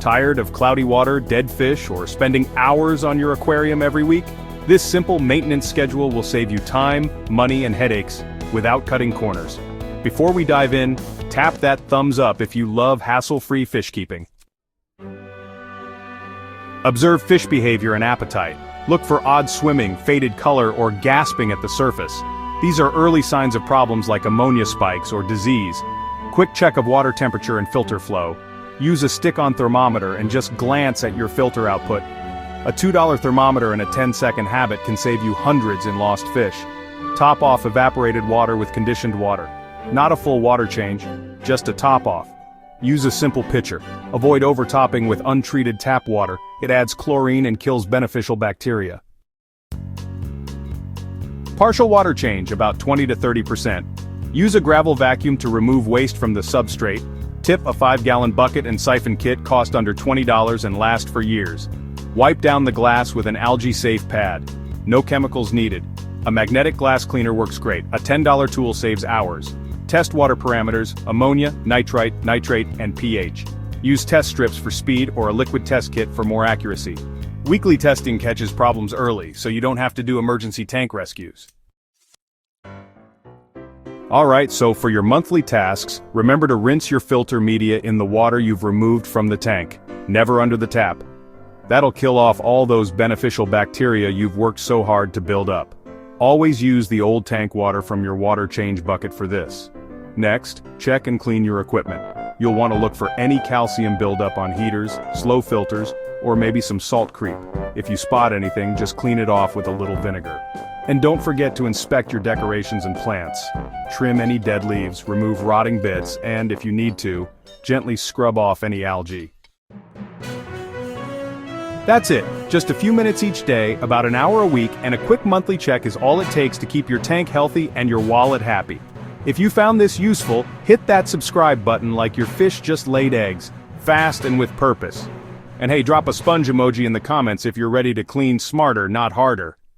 Tired of cloudy water, dead fish, or spending hours on your aquarium every week? This simple maintenance schedule will save you time, money, and headaches without cutting corners. Before we dive in, tap that thumbs up if you love hassle-free fish keeping. Observe fish behavior and appetite. Look for odd swimming, faded color, or gasping at the surface. These are early signs of problems like ammonia spikes or disease. Quick check of water temperature and filter flow. Use a stick-on thermometer and just glance at your filter output. A $2 thermometer and a 10-second habit can save you hundreds in lost fish. Top off evaporated water with conditioned water. Not a full water change, just a top off. Use a simple pitcher. Avoid overtopping with untreated tap water. It adds chlorine and kills beneficial bacteria. Partial water change, about 20 to 30%. Use a gravel vacuum to remove waste from the substrate. Tip a 5-gallon bucket and siphon kit cost under $20 and last for years. Wipe down the glass with an algae-safe pad. No chemicals needed. A magnetic glass cleaner works great. A $10 tool saves hours. Test water parameters: ammonia, nitrite, nitrate, and pH. Use test strips for speed or a liquid test kit for more accuracy. Weekly testing catches problems early, so you don't have to do emergency tank rescues. Alright, so for your monthly tasks, remember to rinse your filter media in the water you've removed from the tank, never under the tap. That'll kill off all those beneficial bacteria you've worked so hard to build up. Always use the old tank water from your water change bucket for this. Next, check and clean your equipment. You'll want to look for any calcium buildup on heaters, slow filters, or maybe some salt creep. If you spot anything, just clean it off with a little vinegar. And don't forget to inspect your decorations and plants. Trim any dead leaves, remove rotting bits, and if you need to, gently scrub off any algae. That's it. Just a few minutes each day, about an hour a week, and a quick monthly check is all it takes to keep your tank healthy and your wallet happy. If you found this useful, hit that subscribe button like your fish just laid eggs, fast and with purpose. And hey, drop a sponge emoji in the comments if you're ready to clean smarter, not harder.